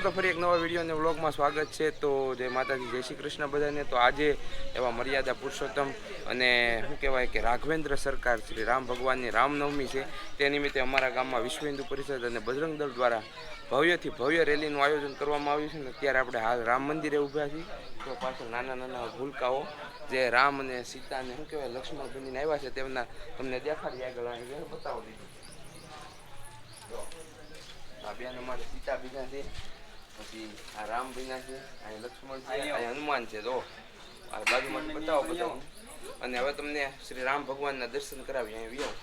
તો ફરી એક નવા વિડીયો અને વ્લોગમાં સ્વાગત છે। તો જય માતાજી, જય શ્રી કૃષ્ણ બધાને। તો આજે એવા મર્યાદા પુરુષોત્તમ અને શું કહેવાય કે રાઘવેન્દ્ર સરકાર શ્રી રામ ભગવાનની રામનવમી છે। તે નિમિત્તે અમારા ગામમાં વિશ્વ હિન્દુ પરિષદ અને બજરંગ દળ દ્વારા ભવ્યથી ભવ્ય રેલીનું આયોજન કરવામાં આવ્યું છે। ને અત્યારે આપણે હાલ રામ મંદિરે ઊભા છીએ। તો પાછળ નાના નાના ભૂલકાઓ જે રામ અને સીતાને શું કહેવાય લક્ષ્મણ બનીને આવ્યા છે તેમના તમને દેખાડી આગળ અહીં બતાવો દીધું। આ બેન અમારે સીતા બીજા છે, પછી આ રામ બીના છે, અહીં લક્ષ્મણ છે, અહીં હનુમાન છે। તો આ બાજુમાં બતાવો અને હવે તમને શ્રી રામ ભગવાનના દર્શન કરાવી અહીં વ્યો।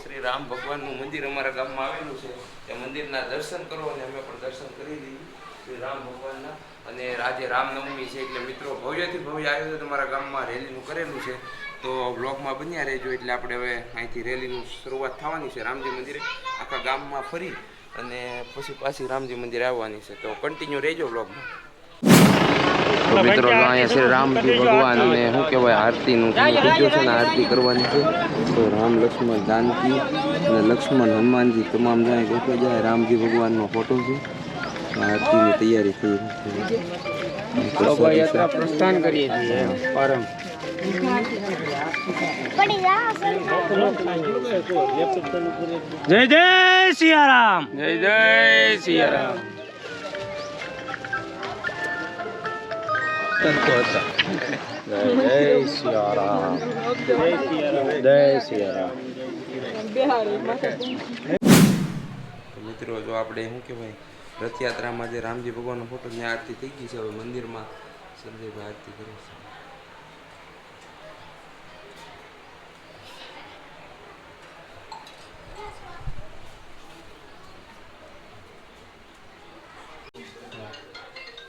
શ્રી રામ ભગવાનનું મંદિર અમારા ગામમાં આવેલું છે। એ મંદિરના દર્શન કરો અને અમે પણ દર્શન કરી લઈએ શ્રી રામ ભગવાનના। અને આજે રામનવમી છે એટલે મિત્રો ભવ્યથી ભવ્ય આયોજન અમારા ગામમાં રેલીનું કરેલું છે। તો બ્લોગમાં બન્યા રહેજો। એટલે આપણે હવે અહીંથી રેલીનું શરૂઆત થવાની છે રામજી મંદિરે, આખા ગામમાં ફરી અને પછી પાછી રામજી મંદિરે આવવાની છે। તો કન્ટિન્યુ રહેજો બ્લોગમાં। તો મિત્રો અહીંયા શ્રી રામજી ભગવાન અને શું કહેવાય આરતીનું પૂજ્યો છે ને આરતી કરવાની છે। તો રામ લક્ષ્મણ જાનકી અને લક્ષ્મણ હનુમાનજી તમામ જાય ગોઠવા જાય। રામજી ભગવાનનો ફોટો છે, આરતીની તૈયારી થઈ રહી છે। યાત્રા પ્રસ્થાન કરીએ છીએ પરમ જય જય સિયારામ, જય જય સિયારામ। જય જય સિયારામ, જય સિયારામ। મિત્રો જો આપણે શું કહેવાય રથયાત્રામાં જે રામજી ભગવાનનો ફોટો ત્યાં આરતી થઈ ગઈ છે। હવે મંદિરમાં સંજયભાઈ આરતી કરે છે।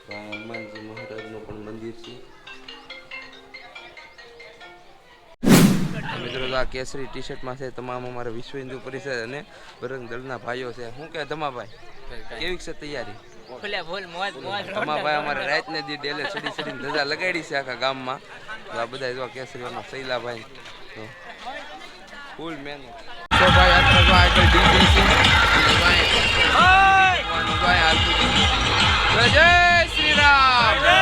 હનુમાનજી મહારાજનું પણ મંદિર છે। મિત્રો આ કેસરી ટી શર્ટમાં છે તમામ અમારા વિશ્વ હિન્દુ પરિષદ અને બજરંગ દળના ભાઈઓ છે। શું કહે ધમાભાઈ, કેવી છે તૈયારી? ધમાભાઈ અમારે રાતને દી ડેલે ચડીને ધજા લગાડી છે આખા ગામમાં। તો આ બધા જો કેસરીઓમાં શૈલાભાઈ તો ફૂલ મહેનત શોભાયાત્રા આગળ ડીજે છે। જય શ્રી રામ, જય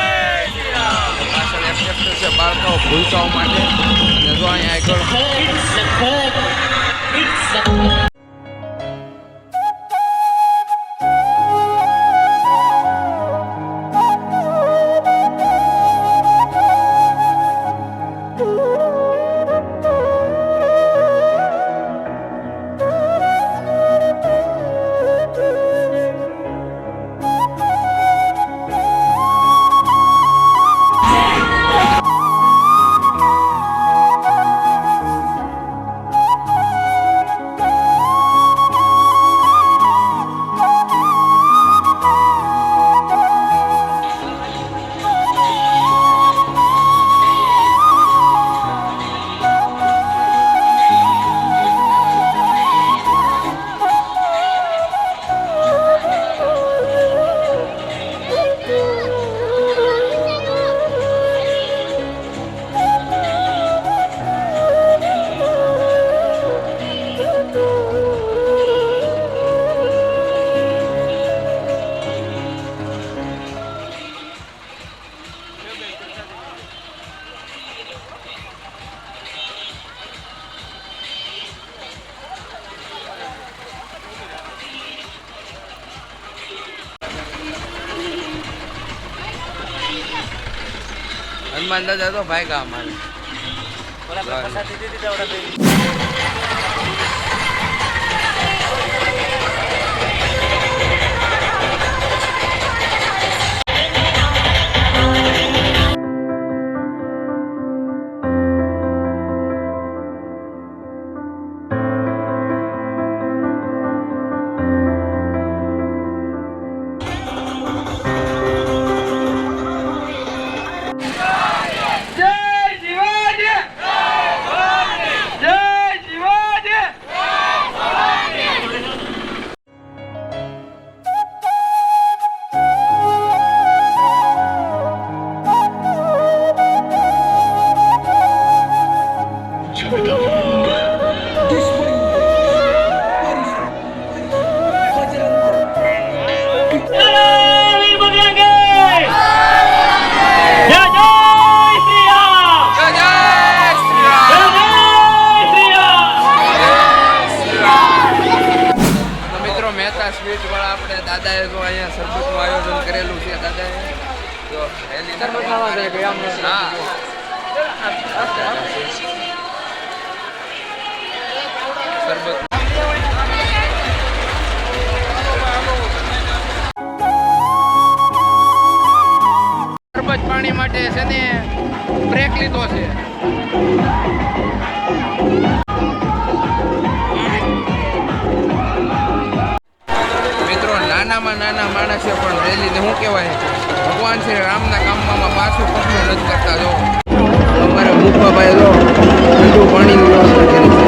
શ્રી રામ। પાછળ એક્સેપ્ટર છે બાળકો ભૂલકાઓ માટે અને જો અહીંયા આગળ હનુમાન દાદા તો ભાઈ કા અમારે શરબત શરબત પાણી માટે છે ને બ્રેક લીધો છે. મિત્રો નાનામાં નાના માણસે પણ રેલીને શું કહેવાય ભગવાન શ્રી રામના કામમાં પાછું પગલું નથી કરતા. જો અમારા મુખભાઈ જો ઠંડુ પાણીની વ્યવસ્થા કરી છે.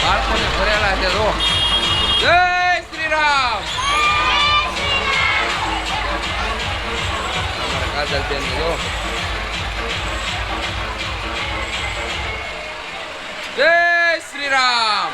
બાળકોને ભરેલા છે. જો જય શ્રી રામ. અમારા કાજલબેન જો જય શ્રી રામ.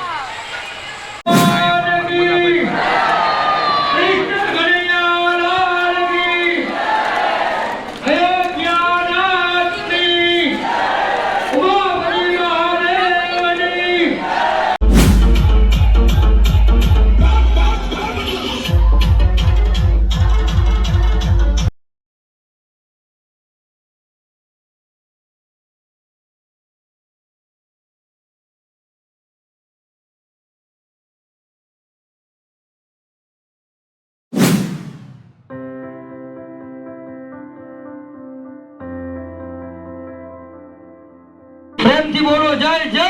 પ્રેમથી બોલો જય જય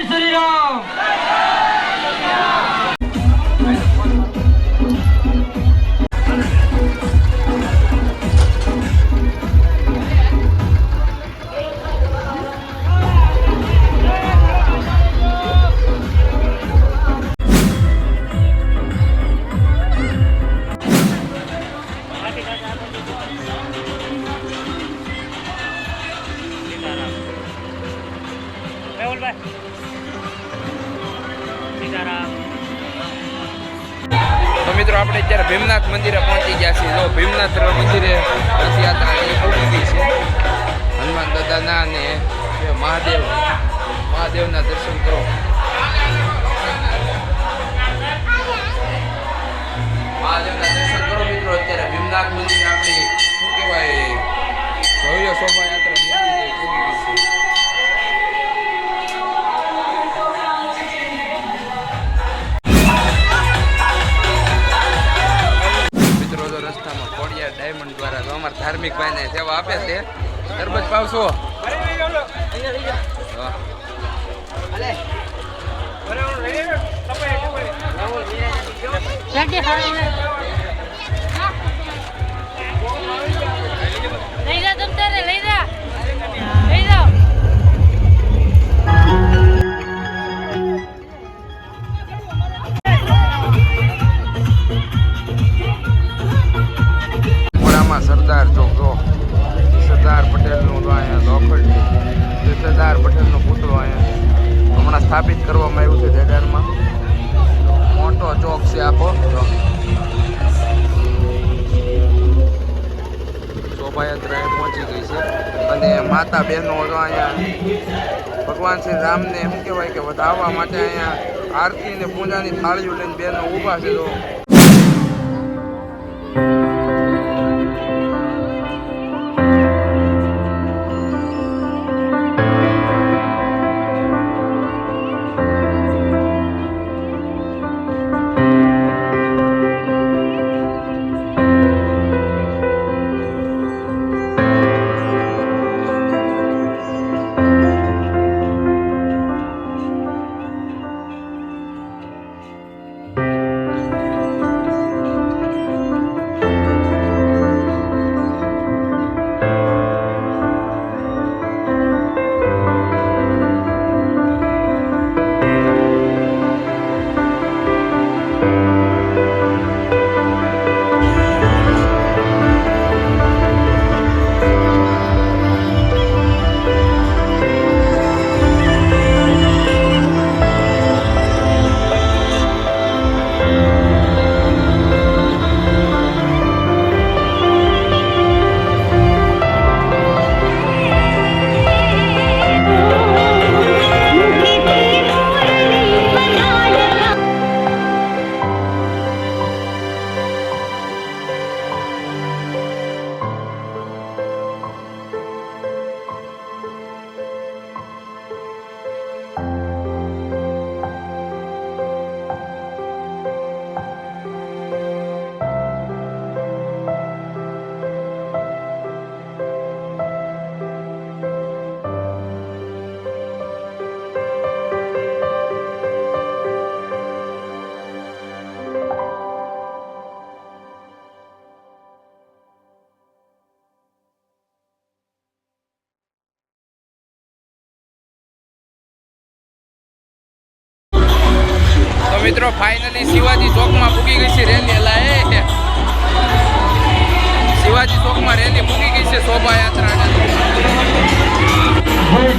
શ્રી રામ. તો મિત્રો આપણે અત્યારે ભીમનાથ મંદિરે પહોંચી ગયા છીએ. જો ભીમનાથ મંદિરે રથયાત્રા પૂરી ગઈ છે. હનુમાન દાદાના અને મહાદેવના દર્શન કરો. મહાદેવના દર્શન કરો મિત્રો. અત્યારે ભીમનાથ મંદિર આપણી શું કહેવાય ભવ્ય શોભાયાત્રા પૂરી ગઈ છે. ધાર્મિક ભાઈને સેવા આપે છે. તરબૂચ પાવશો? હા. લઈ જા તમ તારે લઈ જા લઈ જાઓ. મોડામાં સરદાર ચોક જો સરદાર પટેલનું તો અહીંયા લોખંડ છે. સરદાર પટેલનો પુતળો અહીંયા હમણાં સ્થાપિત કરવામાં આવ્યું છે દેગારમાં. મોટો ચોક છે આખો. શોભાયાત્રા એ પહોંચી ગઈ છે અને માતા બહેનો તો અહીંયા ભગવાન શ્રી રામને શું કહેવાય કે વધાવવા માટે અહીંયા આરતી ને પૂજાની થાળીઓ લઈને બહેનો ઊભા છે. તો મિત્રો ફાઇનલી શિવાજી ચોકમાં પૂગી ગઈ છે રેલી. એલા શિવાજી ચોકમાં રેલી પૂગી ગઈ છે શોભાયાત્રા.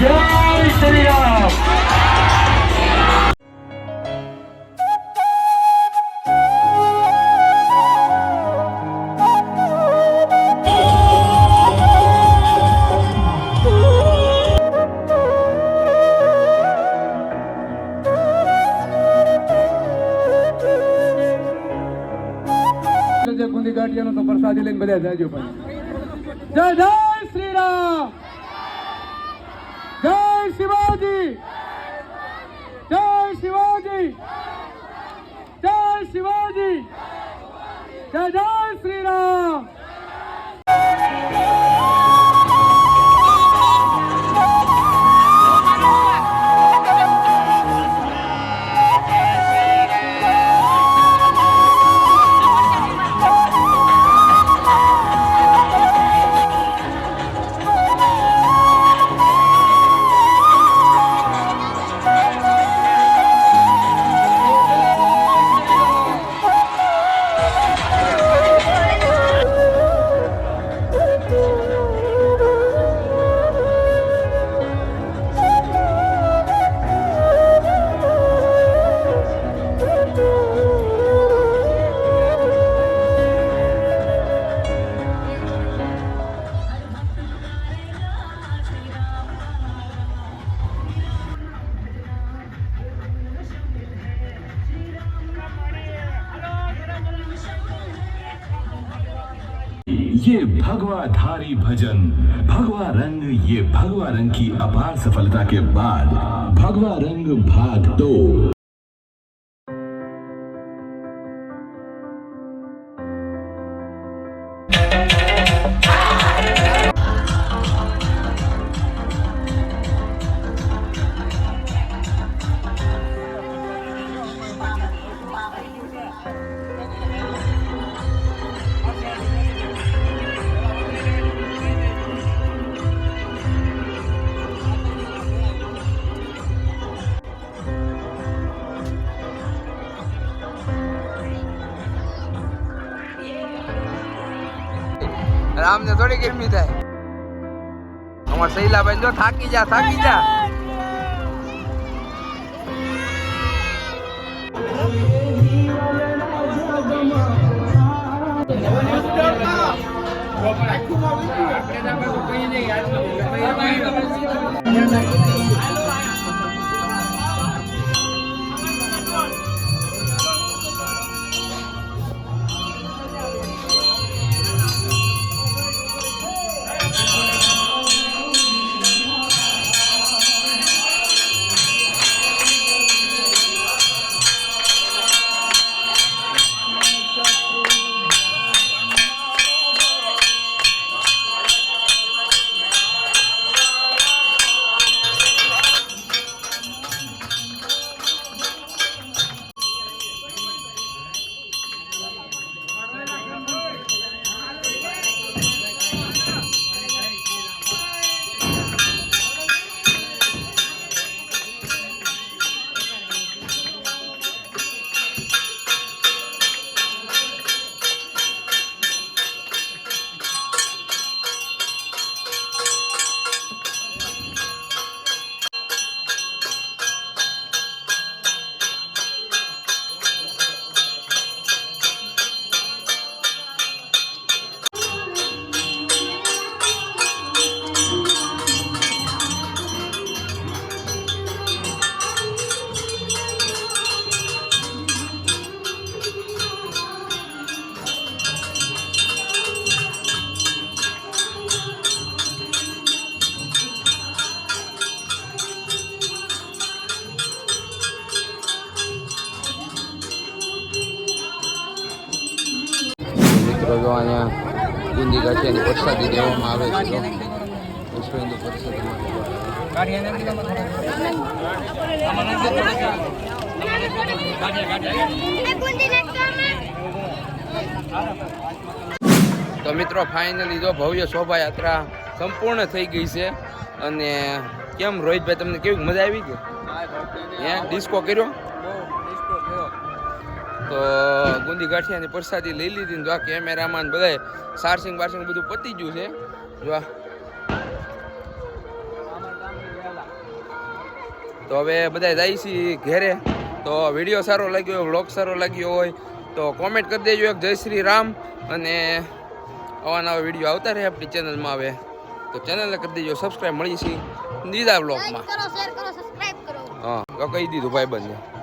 જય શ્રી રામ. બુંદી ગાંઠિયાનો તો પ્રસાદી લઈને બધા જાજો પણ. જય જય શ્રી રામ. જય શિવાજી. જય શિવાજી. જય શિવાજી. જય જય શ્રી રામ. ये भगवा धारी भजन भगवा रंग, ये भगवा रंग की अपार सफलता के बाद भगवा रंग भाग 2। રામને થોડી ગરમી થાય. અમાર શૈલાભાઈ જો થાકી જા. મિત્રો જો અહીંયા બુંદી ગાંઠિયાની પ્રસાદી દેવામાં આવે છે. તો વિશ્વ હિન્દુ તો મિત્રો ફાઇનલી જો ભવ્ય શોભાયાત્રા સંપૂર્ણ થઈ ગઈ છે. અને કેમ રોહિતભાઈ, તમને કેવી મજા આવી કે ડિસ્કો કર્યો? તો ગુંદી ગાંઠિયાની પ્રસાદી લઈ લીધી. જો આ કેમેરામાં બધાય સારસિંગ બારસિંગ બધું પતી ગયું છે. જો તો હવે બધા જાય છે ઘેરે. તો વિડીયો સારો લાગ્યો હોય, વ્લોગ સારો લાગ્યો હોય તો કોમેન્ટ કરી દેજો એક જય શ્રી રામ. અને આવા નવા વિડીયો આવતા રહે આપણી ચેનલમાં. હવે તો ચેનલને કરી દેજો સબસ્ક્રાઈબ. મળી છે બીજા વ્લોગમાં. શેર કરો, સબસ્ક્રાઇબ કરો. હા, કહી દીધું ભાઈબંધને.